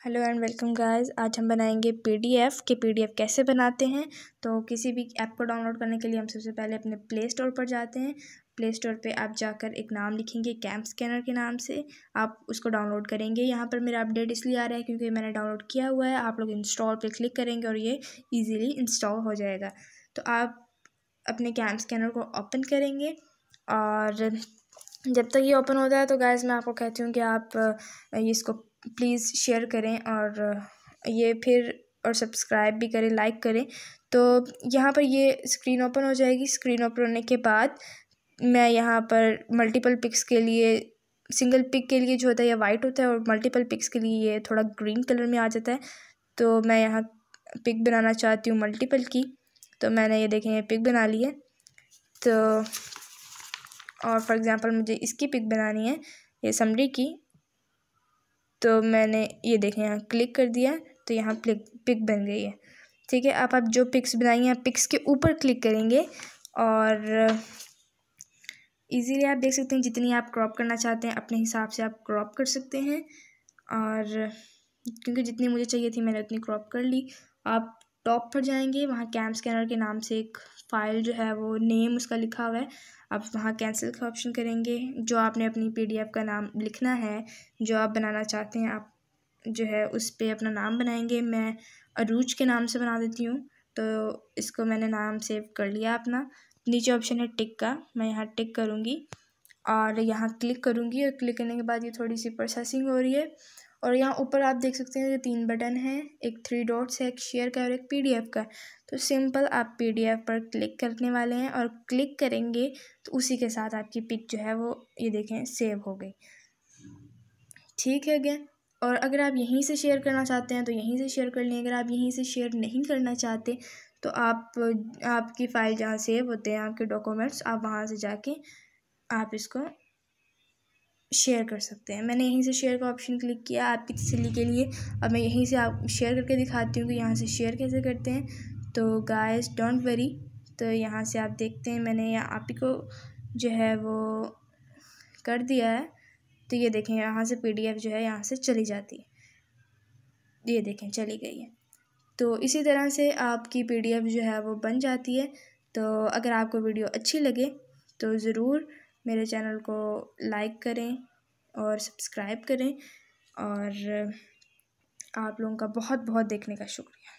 Hello and welcome guys. आज हम बनाएंगे पीडीएफ कैसे बनाते हैं। तो किसी भी ऐप को डाउनलोड करने के लिए हम सबसे पहले अपने प्ले स्टोर पर जाते हैं। प्ले स्टोर पे आप जाकर एक नाम लिखेंगे कैम स्कैनर के नाम से, आप उसको डाउनलोड करेंगे। यहाँ पर मेरा अपडेट इसलिए आ रहा है क्योंकि मैंने डाउनलोड किया हुआ है। आप लोग इंस्टॉल पे क्लिक करेंगे और ये ईज़िली इंस्टॉल हो जाएगा। तो आप अपने कैम स्कैनर को ओपन करेंगे और जब तक ये ओपन होता है तो गाइस मैं आपको कहती हूँ कि आप इसको प्लीज़ शेयर करें और सब्सक्राइब भी करें, लाइक करें। तो यहाँ पर ये स्क्रीन ओपन हो जाएगी। स्क्रीन ओपन होने के बाद मैं यहाँ पर मल्टीपल पिक्स के लिए, सिंगल पिक के लिए जो होता है ये वाइट होता है और मल्टीपल पिक्स के लिए ये थोड़ा ग्रीन कलर में आ जाता है। तो मैं यहाँ पिक बनाना चाहती हूँ मल्टीपल की, तो मैंने ये देखें ये पिक बना ली है। तो और फॉर एग्ज़ाम्पल मुझे इसकी पिक बनानी है, ये समरी की, तो मैंने ये देखें यहाँ क्लिक कर दिया तो यहाँ पिक बन गई है। ठीक है, आप जो पिक्स बनाई हैं पिक्स के ऊपर क्लिक करेंगे और इजीली आप देख सकते हैं जितनी आप क्रॉप करना चाहते हैं अपने हिसाब से आप क्रॉप कर सकते हैं। और क्योंकि जितनी मुझे चाहिए थी मैंने उतनी क्रॉप कर ली। आप टॉप पर जाएंगे, वहाँ कैम स्कैनर के नाम से एक फ़ाइल जो है वो नेम उसका लिखा हुआ है, आप वहाँ कैंसिल का ऑप्शन करेंगे। जो आपने अपनी पीडीएफ का नाम लिखना है, जो आप बनाना चाहते हैं, आप जो है उस पर अपना नाम बनाएंगे। मैं अरूज के नाम से बना देती हूँ, तो इसको मैंने नाम सेव कर लिया अपना। नीचे ऑप्शन है टिक का, मैं यहाँ टिक करूँगी और यहाँ क्लिक करूँगी और क्लिक करने के बाद ये थोड़ी सी प्रोसेसिंग हो रही है। और यहाँ ऊपर आप देख सकते हैं ये 3 बटन हैं, एक 3 डॉट्स है, एक शेयर का और एक पीडीएफ का। तो सिंपल आप पीडीएफ पर क्लिक करने वाले हैं और क्लिक करेंगे तो उसी के साथ आपकी पिक जो है वो ये देखें सेव हो गई। ठीक है अगेन। और अगर आप यहीं से शेयर करना चाहते हैं तो यहीं से शेयर कर लें। अगर आप यहीं से शेयर नहीं करना चाहते तो आपकी फ़ाइल जहाँ सेव होते हैं आपके डॉक्यूमेंट्स, आप वहाँ से जाके आप इसको शेयर कर सकते हैं। मैंने यहीं से शेयर का ऑप्शन क्लिक किया आपकी तसल्ली के लिए। अब मैं यहीं से आप शेयर करके दिखाती हूँ कि यहाँ से शेयर कैसे करते हैं। तो गाइस डोंट वरी, तो यहाँ से आप देखते हैं मैंने आप ही को जो है वो कर दिया है। तो ये देखें यहाँ से पीडीएफ जो है यहाँ से चली जाती है, ये देखें चली गई है। तो इसी तरह से आपकी पीडीएफ जो है वो बन जाती है। तो अगर आपको वीडियो अच्छी लगे तो ज़रूर मेरे चैनल को लाइक करें और सब्सक्राइब करें। और आप लोगों का बहुत बहुत देखने का शुक्रिया।